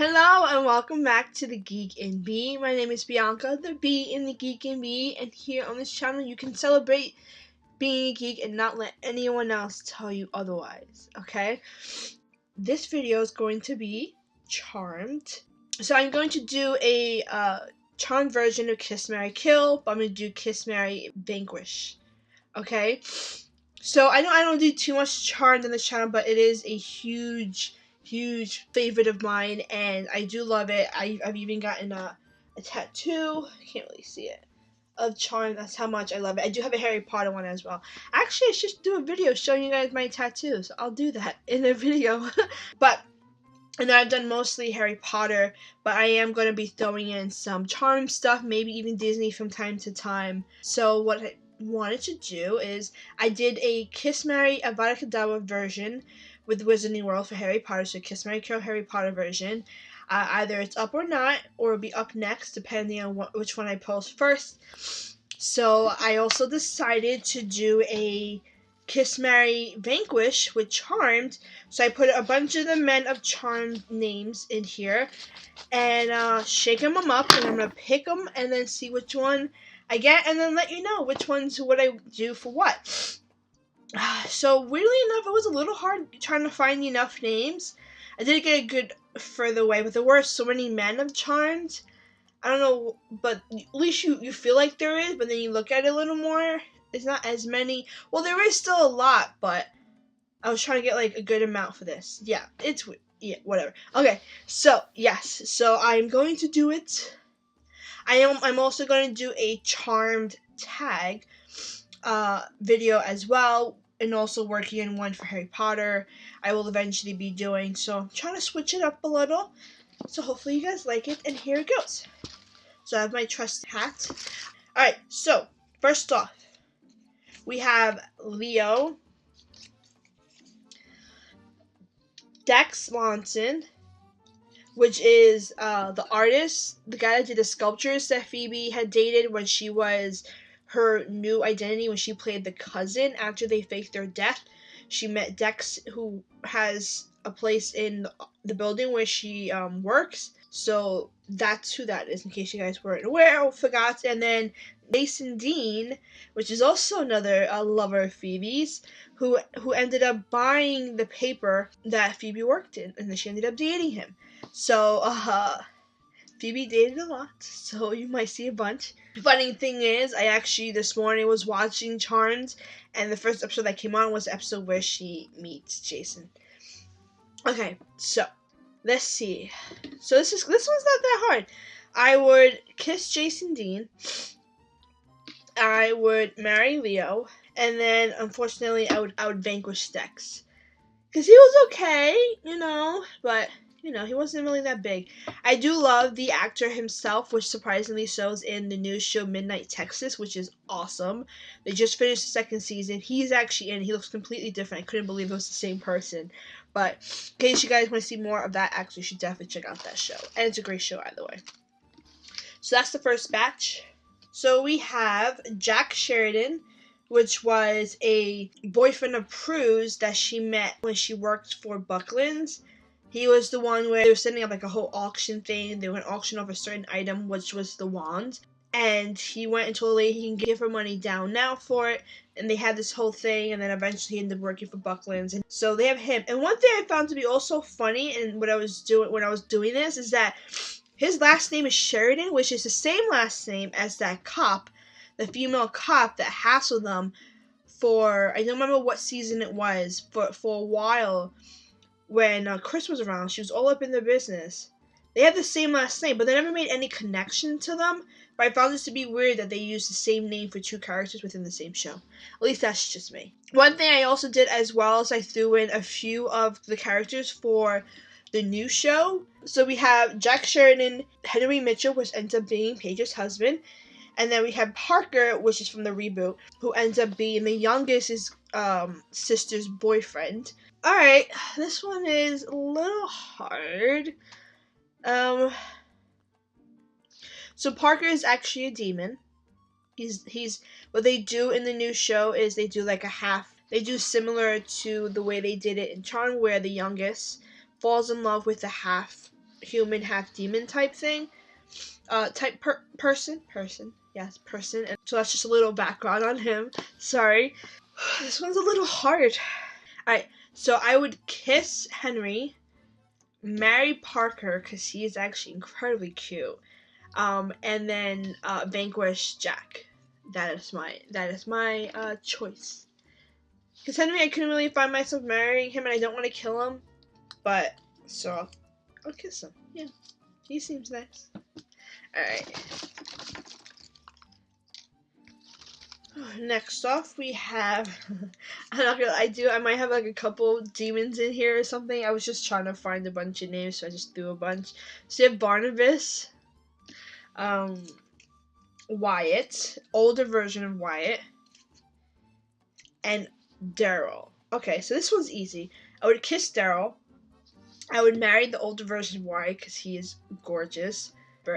Hello and welcome back to the Geek and Bee. My name is Bianca, the Bee in the Geek and Bee, and here on this channel you can celebrate being a geek and not let anyone else tell you otherwise, okay? This video is going to be Charmed. So I'm going to do a Charmed version of Kiss, Marry, Kill, but I'm going to do Kiss, Marry, Vanquish, okay? So I don't do too much Charmed on this channel, but it is a huge favorite of mine, and I do love it. I've even gotten a tattoo, I can't really see it, of Charmed. That's how much I love it. I do have a Harry Potter one as well. Actually, I should do a video showing you guys my tattoos. I'll do that in a video. But I know I've done mostly Harry Potter, but I am going to be throwing in some Charmed stuff, maybe even Disney from time to time. So what I wanted to do is I did a Kiss, Marry, Avada Kedavra version with Wizarding World for Harry Potter, so Kiss, Marry, Kill Harry Potter version. Either it's up or not, or it'll be up next, depending on which one I post first. So I also decided to do a Kiss, Marry, Vanquish with Charmed. So I put a bunch of the men of Charmed names in here, and shake them up, and I'm going to pick them, and then see which one I get, and then let you know which ones would I do for what. So weirdly enough, it was a little hard trying to find enough names. I did get a good further away, but there were so many men of Charmed. I don't know, but at least you feel like there is, but then you look at it a little more, it's not as many. Well, there is still a lot, but I was trying to get like a good amount for this. Yeah, whatever. Okay, so yes, so I'm going to do it. I'm also going to do a Charmed tag video as well, and also working on one for Harry Potter I will eventually be doing. So I'm trying to switch it up a little, so hopefully you guys like it, and here it goes. So I have my trusty hat. Alright, so first off, we have Leo, Dex Lawson, which is the artist, the guy that did the sculptures that Phoebe had dated when she was her new identity, when she played the cousin after they faked their death. She met Dex, who has a place in the building where she works. So that's who that is, in case you guys weren't aware or forgot. And then Jason Dean, which is also another lover of Phoebe's, who ended up buying the paper that Phoebe worked in, and then she ended up dating him. So Phoebe dated a lot, so you might see a bunch. Funny thing is, I actually this morning was watching Charmed, and the first episode that came on was the episode where she meets Jason. Okay, so let's see. So this one's not that hard. I would kiss Jason Dean. I would marry Leo, and then unfortunately I would vanquish Dex, because he was okay, but he wasn't really that big. I do love the actor himself, which surprisingly shows in the new show Midnight Texas, which is awesome. They just finished the second season. He's actually in. He looks completely different. I couldn't believe it was the same person. But in case you guys want to see more of that actor, you should definitely check out that show. And it's a great show either way. So that's the first batch. So we have Jack Sheridan, which was a boyfriend of Prue's that she met when she worked for Buckland's. He was the one where they were setting up like a whole auction thing. They were going to auction off a certain item, which was the wand. And he went and told the lady he can give her money down now for it. And they had this whole thing, and then eventually he ended up working for Buckland's. And so they have him. And one thing I found to be also funny, and when I was doing this, is that his last name is Sheridan, which is the same last name as that cop, the female cop that hassled them for, I don't remember what season it was, for a while. When Chris was around, she was all up in their business. They have the same last name, but they never made any connection to them. But I found this to be weird that they used the same name for two characters within the same show. At least that's just me. One thing I also did as well is I threw in a few of the characters for the new show. So we have Jack Sheridan, Henry Mitchell, which ends up being Paige's husband. And then we have Parker, which is from the reboot, who ends up being the youngest sister's boyfriend. Alright, this one is a little hard. So Parker is actually a demon. He's what they do in the new show is they do like a half. They do similar to the way they did it in Charm, where the youngest falls in love with the half human, half demon type thing. Type person. Yes, person. And so that's just a little background on him. Sorry. This one's a little hard. Alright, so I would kiss Henry, marry Parker, because he is actually incredibly cute. And then vanquish Jack. That is my choice. Because Henry, I couldn't really find myself marrying him, and I don't want to kill him. But so I'll kiss him. Yeah, he seems nice. All right. Next off, we have. I'm not gonna. I might have like a couple demons in here or something. I was just trying to find a bunch of names, so I just threw a bunch. So you have Barnabas, Wyatt, older version of Wyatt, and Daryl. Okay, so this one's easy. I would kiss Daryl. I would marry the older version of Wyatt because he is gorgeous.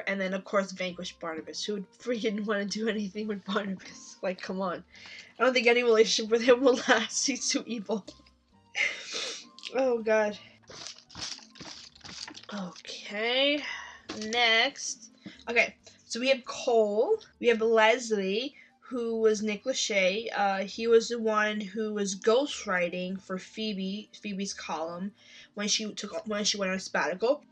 And then, of course, vanquish Barnabas. Who would freaking want to do anything with Barnabas? Like, come on. I don't think any relationship with him will last. He's too evil. Oh, God. Okay. Next. Okay, so we have Cole. We have Leslie, who was Nick Lachey. He was the one who was ghostwriting for Phoebe's column when she went on a sabbatical.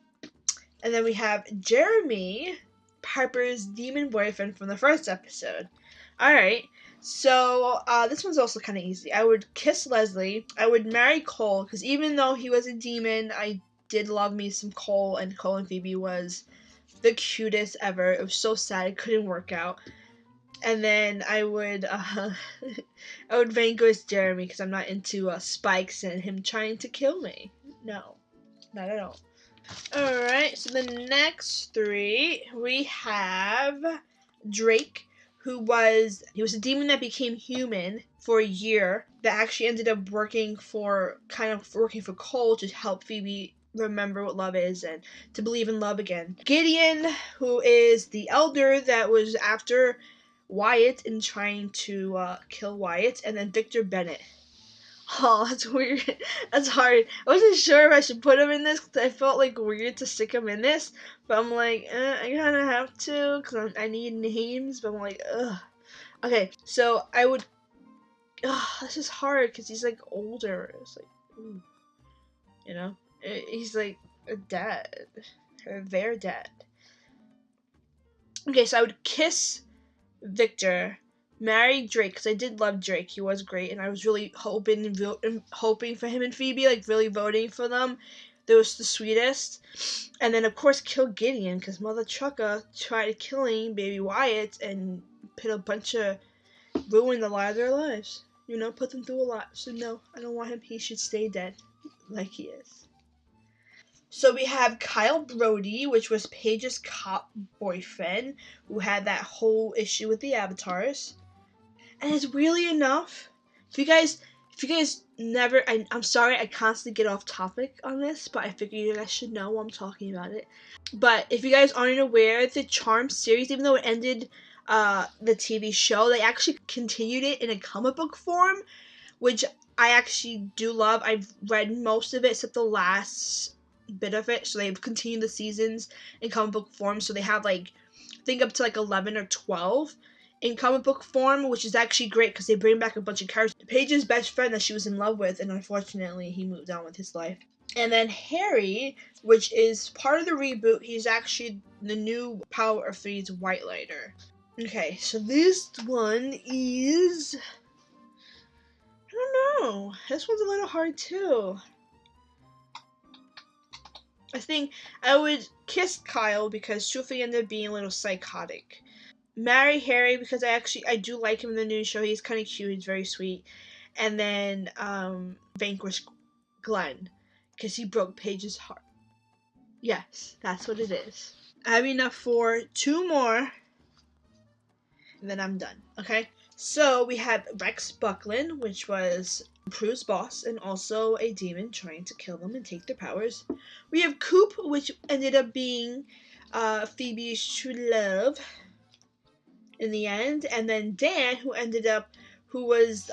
And then we have Jeremy, Piper's demon boyfriend from the first episode. Alright, so this one's also kind of easy. I would kiss Leslie. I would marry Cole, because even though he was a demon, I did love me some Cole, and Cole and Phoebe was the cutest ever. It was so sad it couldn't work out. And then I would I would vanquish Jeremy, because I'm not into spikes and him trying to kill me. No, not at all. Alright, so the next three, we have Drake, he was a demon that became human for a year, that actually ended up working for Cole to help Phoebe remember what love is and to believe in love again. Gideon, who is the elder that was after Wyatt and trying to kill Wyatt, and then Victor Bennett. Oh, that's weird. That's hard. I wasn't sure if I should put him in this because I felt like weird to stick him in this, but I'm like, I kind of have to because I need names, but I'm like, ugh. Okay, so I would. This is hard because he's like older. It's like, ooh, you know, he's like a dad, their dad. Okay, so I would kiss Victor, marry Drake, because I did love Drake. He was great, and I was really hoping for him and Phoebe, like really voting for them. They was the sweetest. And then, of course, kill Gideon, because Mother Chucka tried killing baby Wyatt and ruined a lot of their lives. You know, put them through a lot. So no, I don't want him. He should stay dead, like he is. So we have Kyle Brody, which was Paige's cop boyfriend, who had that whole issue with the avatars. And it's really enough. If you guys never, I'm sorry I constantly get off topic on this, but I figure you guys should know I'm talking about it. But if you guys aren't aware, the Charmed series, even though it ended the TV show, they actually continued it in a comic book form, which I actually do love. I've read most of it except the last bit of it, so they've continued the seasons in comic book form, so they have like I think up to like 11 or 12 in comic book form, which is actually great because they bring back a bunch of characters. Paige's best friend that she was in love with, and unfortunately he moved on with his life. And then Harry, which is part of the reboot, he's actually the new Power of Three's White Lighter. Okay, so this one is, I don't know, this one's a little hard too. I think I would kiss Kyle because truthfully he ended up being a little psychotic. Marry Harry because I do like him in the new show. He's kind of cute. He's very sweet. And then vanquish Glenn because he broke Paige's heart. Yes, that's what it is. I have enough for 2 more, and then I'm done. Okay. So we have Rex Buckland, which was Prue's boss and also a demon trying to kill them and take their powers. We have Coop, which ended up being Phoebe's true love in the end, and then Dan, who was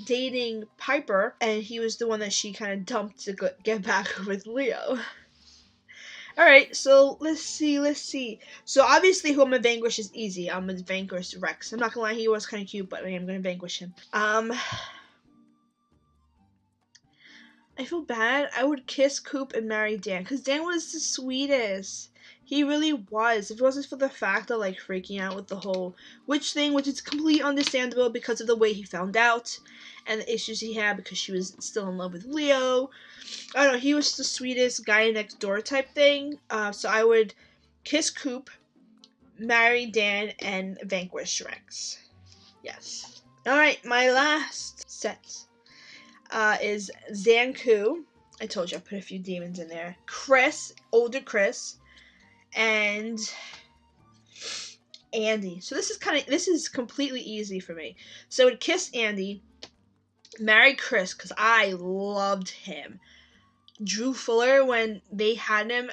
dating Piper, and he was the one that she kind of dumped to get back with Leo. Alright, so let's see. So obviously who I'm gonna vanquish is easy. I'm gonna vanquish Rex. I'm not gonna lie, he was kinda cute, but I am gonna vanquish him. I feel bad. I would kiss Coop and marry Dan, because Dan was the sweetest. He really was. If it wasn't for the fact of like freaking out with the whole witch thing, which is completely understandable because of the way he found out and the issues he had because she was still in love with Leo. I don't know, he was the sweetest guy next door type thing. So I would kiss Coop, marry Dan, and vanquish Rex. Yes. Alright, my last set is Zanku. I told you I put a few demons in there. Chris, older Chris, and Andy. So this is completely easy for me. So I would kiss Andy, marry Chris because I loved him. Drew Fuller, when they had him,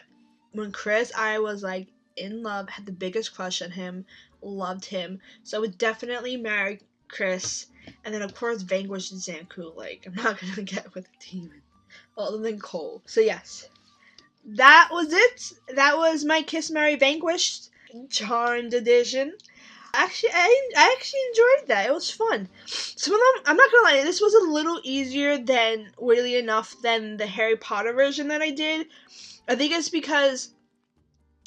when Chris, I was like in love, had the biggest crush on him, loved him. So I would definitely marry Chris, and then of course vanquish Zanku. Like I'm not gonna get with a demon, other than Cole. So yes, that was it. That was my Kiss Mary Vanquished Charmed edition. Actually, I actually enjoyed that. It was fun. Some of them, I'm not gonna lie, this was a little easier than, weirdly enough, than the Harry Potter version that I did. I think it's because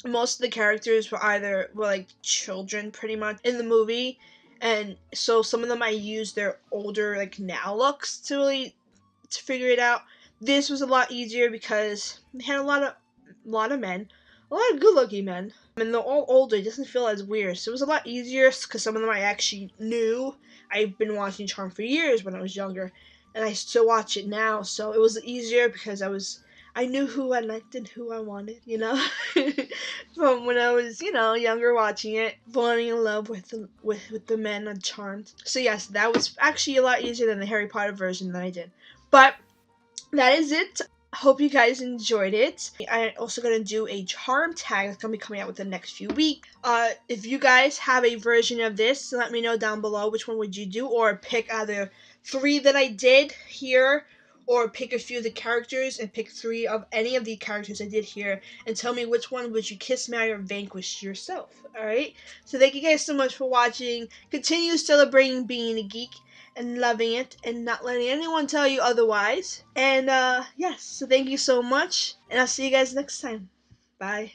most of the characters were like children pretty much in the movie, and so some of them I used their older like now looks to really to figure it out. This was a lot easier because they had a lot of men, a lot of good looking men, and they're all older. It doesn't feel as weird, so it was a lot easier because some of them I actually knew. I've been watching Charm for years when I was younger, and I still watch it now, so it was easier because I knew who I liked and who I wanted, from when I was, younger watching it, falling in love with the men on Charmed. So yes, that was actually a lot easier than the Harry Potter version that I did. But that is it. Hope you guys enjoyed it. I'm also gonna do a charm tag that's gonna be coming out within the next few weeks. If you guys have a version of this, let me know down below which one would you do, or pick either 3 that I did here, or pick a few of the characters and pick 3 of any of the characters I did here, and tell me which one would you kiss, marry, or vanquish yourself. Alright? So thank you guys so much for watching. Continue celebrating being a geek and loving it and not letting anyone tell you otherwise. And yes, so thank you so much, and I'll see you guys next time. Bye.